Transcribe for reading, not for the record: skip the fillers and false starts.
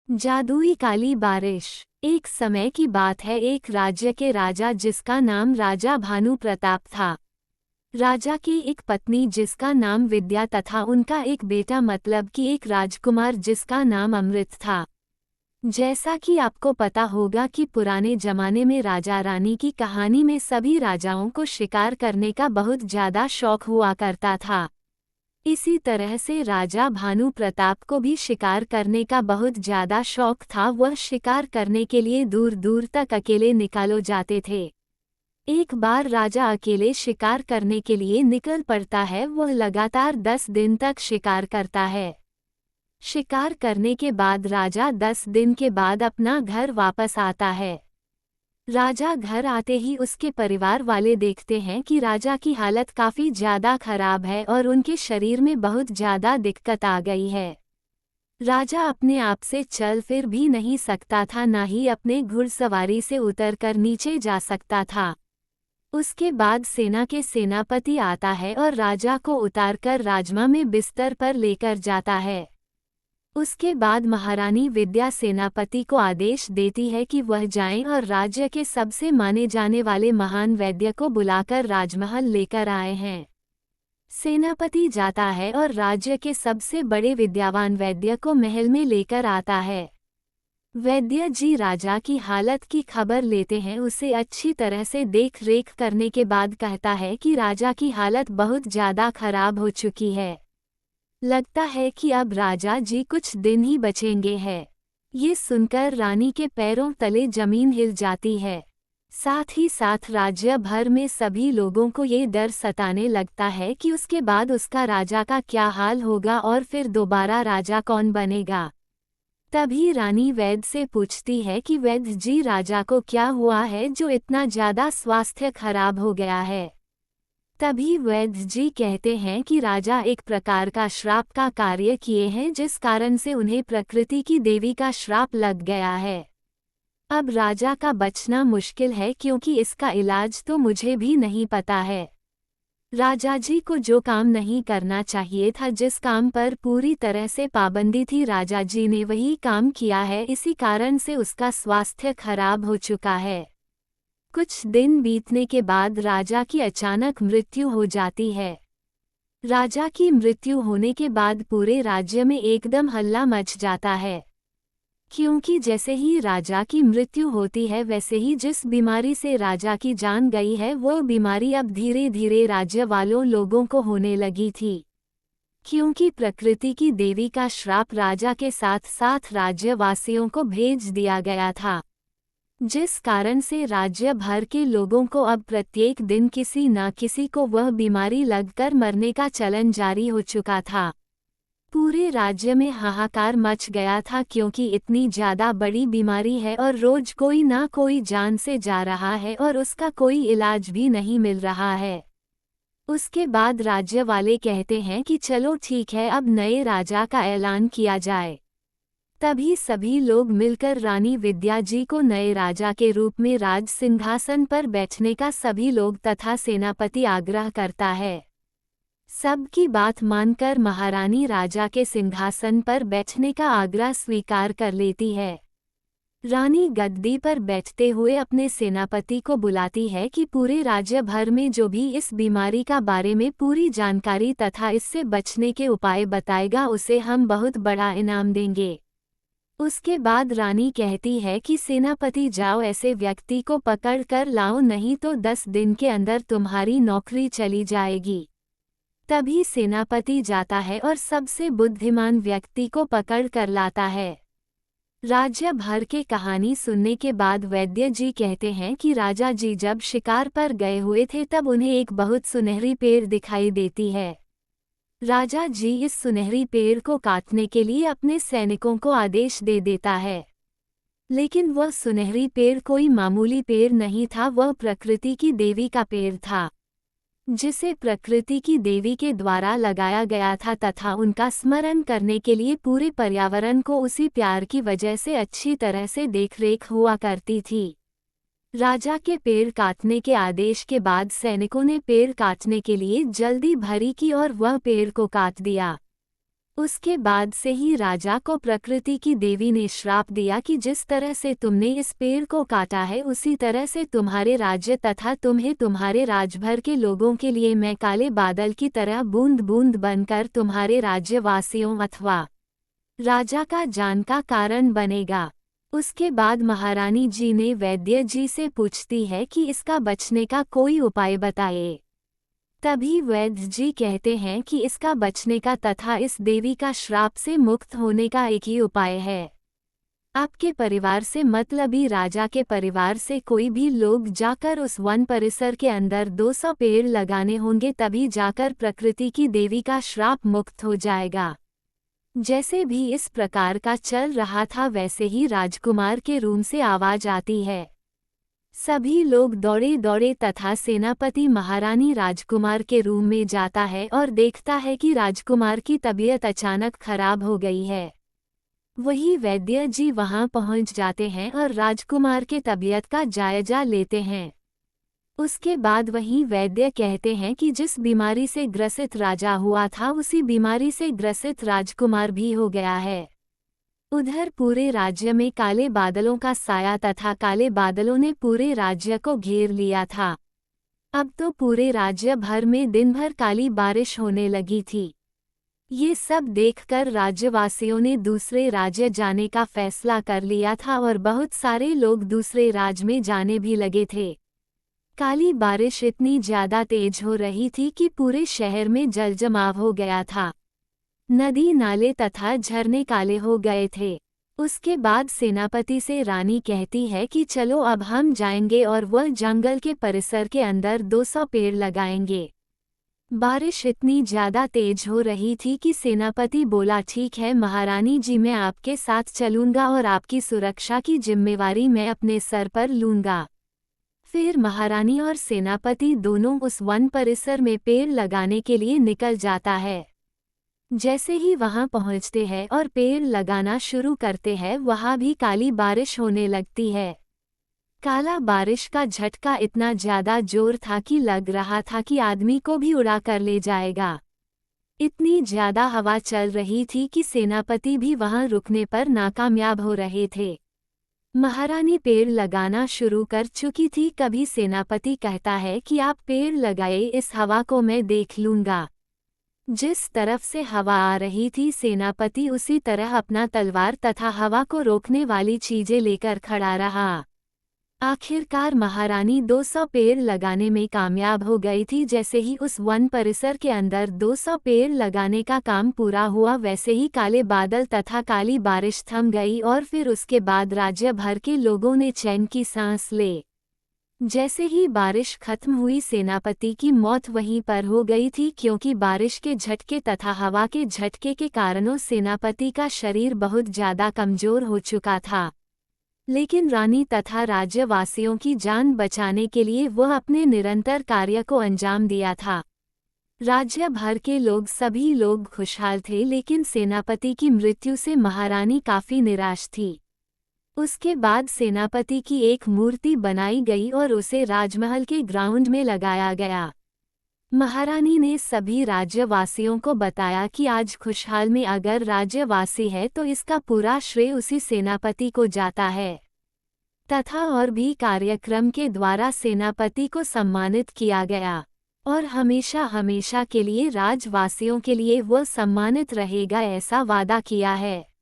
जादुई काली बारिश। एक समय की बात है, एक राज्य के राजा जिसका नाम राजा भानु प्रताप था। राजा की एक पत्नी जिसका नाम विद्या तथा उनका एक बेटा मतलब कि एक राजकुमार जिसका नाम अमृत था। जैसा कि आपको पता होगा कि पुराने जमाने में राजा रानी की कहानी में सभी राजाओं को शिकार करने का बहुत ज्यादा शौक हुआ करता था। इसी तरह से राजा भानु प्रताप को भी शिकार करने का बहुत ज्यादा शौक था। वह शिकार करने के लिए दूर दूर तक अकेले निकालो जाते थे। एक बार राजा अकेले शिकार करने के लिए निकल पड़ता है। वह लगातार 10 दिन तक शिकार करता है। शिकार करने के बाद राजा 10 दिन के बाद अपना घर वापस आता है। राजा घर आते ही उसके परिवार वाले देखते हैं कि राजा की हालत काफी ज्यादा खराब है और उनके शरीर में बहुत ज्यादा दिक्कत आ गई है। राजा अपने आप से चल फिर भी नहीं सकता था, ना ही अपने घुड़सवारी से उतरकर नीचे जा सकता था। उसके बाद सेना के सेनापति आता है और राजा को उतारकर राजमहल में बिस्तर पर लेकर जाता है। उसके बाद महारानी विद्या सेनापति को आदेश देती है कि वह जाएं और राज्य के सबसे माने जाने वाले महान वैद्य को बुलाकर राजमहल लेकर आए हैं। सेनापति जाता है और राज्य के सबसे बड़े विद्यावान वैद्य को महल में लेकर आता है। वैद्य जी राजा की हालत की खबर लेते हैं। उसे अच्छी तरह से देख रेख करने के बाद कहता है कि राजा की हालत बहुत ज्यादा खराब हो चुकी है। लगता है कि अब राजा जी कुछ दिन ही बचेंगे हैं। ये सुनकर रानी के पैरों तले जमीन हिल जाती है। साथ ही साथ राज्य भर में सभी लोगों को ये डर सताने लगता है कि उसके बाद उसका राजा का क्या हाल होगा और फिर दोबारा राजा कौन बनेगा। तभी रानी वैद्य से पूछती है कि वैद्य जी राजा को क्या हुआ है जो इतना ज्यादा स्वास्थ्य खराब हो गया है। तभी वैद्य जी कहते हैं कि राजा एक प्रकार का श्राप का कार्य किए हैं, जिस कारण से उन्हें प्रकृति की देवी का श्राप लग गया है। अब राजा का बचना मुश्किल है, क्योंकि इसका इलाज तो मुझे भी नहीं पता है। राजा जी को जो काम नहीं करना चाहिए था, जिस काम पर पूरी तरह से पाबंदी थी, राजा जी ने वही काम किया है। इसी कारण से उसका स्वास्थ्य खराब हो चुका है। कुछ दिन बीतने के बाद राजा की अचानक मृत्यु हो जाती है। राजा की मृत्यु होने के बाद पूरे राज्य में एकदम हल्ला मच जाता है, क्योंकि जैसे ही राजा की मृत्यु होती है वैसे ही जिस बीमारी से राजा की जान गई है वो बीमारी अब धीरे धीरे राज्य वालों लोगों को होने लगी थी। क्योंकि प्रकृति की देवी का श्राप राजा के साथ साथ राज्यवासियों को भेज दिया गया था, जिस कारण से राज्य भर के लोगों को अब प्रत्येक दिन किसी न किसी को वह बीमारी लगकर मरने का चलन जारी हो चुका था। पूरे राज्य में हाहाकार मच गया था, क्योंकि इतनी ज्यादा बड़ी बीमारी है और रोज कोई ना कोई जान से जा रहा है और उसका कोई इलाज भी नहीं मिल रहा है। उसके बाद राज्य वाले कहते हैं कि चलो ठीक है, अब नए राजा का ऐलान किया जाए। तभी सभी लोग मिलकर रानी विद्या जी को नए राजा के रूप में राज सिंहासन पर बैठने का सभी लोग तथा सेनापति आग्रह करता है। सबकी बात मानकर महारानी राजा के सिंहासन पर बैठने का आग्रह स्वीकार कर लेती है। रानी गद्दी पर बैठते हुए अपने सेनापति को बुलाती है कि पूरे राज्य भर में जो भी इस बीमारी का बारे में पूरी जानकारी तथा इससे बचने के उपाय बताएगा उसे हम बहुत बड़ा इनाम देंगे। उसके बाद रानी कहती है कि सेनापति जाओ, ऐसे व्यक्ति को पकड़ कर लाओ, नहीं तो 10 दिन के अंदर तुम्हारी नौकरी चली जाएगी। तभी सेनापति जाता है और सबसे बुद्धिमान व्यक्ति को पकड़ कर लाता है। राज्य भर के कहानी सुनने के बाद वैद्य जी कहते हैं कि राजा जी जब शिकार पर गए हुए थे तब उन्हें एक बहुत सुनहरी पेड़ दिखाई देती है। राजा जी इस सुनहरी पेड़ को काटने के लिए अपने सैनिकों को आदेश दे देता है, लेकिन वह सुनहरी पेड़ कोई मामूली पेड़ नहीं था, वह प्रकृति की देवी का पेड़ था, जिसे प्रकृति की देवी के द्वारा लगाया गया था तथा उनका स्मरण करने के लिए पूरे पर्यावरण को उसी प्यार की वजह से अच्छी तरह से देखरेख हुआ करती थी। राजा के पेड़ काटने के आदेश के बाद सैनिकों ने पेड़ काटने के लिए जल्दी भरी की और वह पेड़ को काट दिया। उसके बाद से ही राजा को प्रकृति की देवी ने श्राप दिया कि जिस तरह से तुमने इस पेड़ को काटा है उसी तरह से तुम्हारे राज्य तथा तुम्हें तुम्हारे राजभर के लोगों के लिए मैं काले बादल की तरह बूंद बूंद बनकर तुम्हारे राज्यवासियों अथवा राजा का जान का कारण बनेगा। उसके बाद महारानी जी ने वैद्य जी से पूछती है कि इसका बचने का कोई उपाय बताए। तभी वैद्य जी कहते हैं कि इसका बचने का तथा इस देवी का श्राप से मुक्त होने का एक ही उपाय है। आपके परिवार से मतलबी राजा के परिवार से कोई भी लोग जाकर उस वन परिसर के अंदर 200 पेड़ लगाने होंगे, तभी जाकर प्रकृति की देवी का श्राप मुक्त हो जाएगा। जैसे भी इस प्रकार का चल रहा था वैसे ही राजकुमार के रूम से आवाज आती है। सभी लोग दौड़े दौड़े तथा सेनापति महारानी राजकुमार के रूम में जाता है और देखता है कि राजकुमार की तबीयत अचानक खराब हो गई है। वही वैद्य जी वहां पहुंच जाते हैं और राजकुमार के तबीयत का जायजा लेते हैं। उसके बाद वही वैद्य कहते हैं कि जिस बीमारी से ग्रसित राजा हुआ था उसी बीमारी से ग्रसित राजकुमार भी हो गया है। उधर पूरे राज्य में काले बादलों का साया तथा काले बादलों ने पूरे राज्य को घेर लिया था। अब तो पूरे राज्य भर में दिन भर काली बारिश होने लगी थी। ये सब देखकर राज्यवासियों ने दूसरे राज्य जाने का फैसला कर लिया था और बहुत सारे लोग दूसरे राज्य में जाने भी लगे थे। काली बारिश इतनी ज्यादा तेज हो रही थी कि पूरे शहर में जलजमाव हो गया था। नदी नाले तथा झरने काले हो गए थे। उसके बाद सेनापति से रानी कहती है कि चलो अब हम जाएंगे और वह जंगल के परिसर के अंदर 200 पेड़ लगाएंगे। बारिश इतनी ज्यादा तेज हो रही थी कि सेनापति बोला, ठीक है महारानी जी, मैं आपके साथ चलूंगा और आपकी सुरक्षा की जिम्मेवारी मैं अपने सर पर लूंगा। फिर महारानी और सेनापति दोनों उस वन परिसर में पेड़ लगाने के लिए निकल जाता है। जैसे ही वहां पहुंचते हैं और पेड़ लगाना शुरू करते हैं वहां भी काली बारिश होने लगती है। काला बारिश का झटका इतना ज्यादा जोर था कि लग रहा था कि आदमी को भी उड़ा कर ले जाएगा। इतनी ज्यादा हवा चल रही थी कि सेनापति भी वहां रुकने पर नाकामयाब हो रहे थे। महारानी पेड़ लगाना शुरू कर चुकी थी। कभी सेनापति कहता है कि आप पेड़ लगाए, इस हवा को मैं देख लूंगा। जिस तरफ से हवा आ रही थी सेनापति उसी तरह अपना तलवार तथा हवा को रोकने वाली चीजें लेकर खड़ा रहा। आखिरकार महारानी 200 पेड़ लगाने में कामयाब हो गई थी। जैसे ही उस वन परिसर के अंदर 200 पेड़ लगाने का काम पूरा हुआ वैसे ही काले बादल तथा काली बारिश थम गई और फिर उसके बाद राज्य भर के लोगों ने चैन की सांस ले। जैसे ही बारिश खत्म हुई सेनापति की मौत वहीं पर हो गई थी, क्योंकि बारिश के झटके तथा हवा के झटके के कारणों सेनापति का शरीर बहुत ज्यादा कमजोर हो चुका था। लेकिन रानी तथा राज्यवासियों की जान बचाने के लिए वह अपने निरंतर कार्य को अंजाम दिया था। राज्य भर के लोग सभी लोग खुशहाल थे, लेकिन सेनापति की मृत्यु से महारानी काफी निराश थी। उसके बाद सेनापति की एक मूर्ति बनाई गई और उसे राजमहल के ग्राउंड में लगाया गया। महारानी ने सभी राज्यवासियों को बताया कि आज खुशहाल में अगर राज्यवासी है तो इसका पूरा श्रेय उसी सेनापति को जाता है। तथा और भी कार्यक्रम के द्वारा सेनापति को सम्मानित किया गया और हमेशा हमेशा के लिए राजवासियों के लिए वह सम्मानित रहेगा, ऐसा वादा किया है।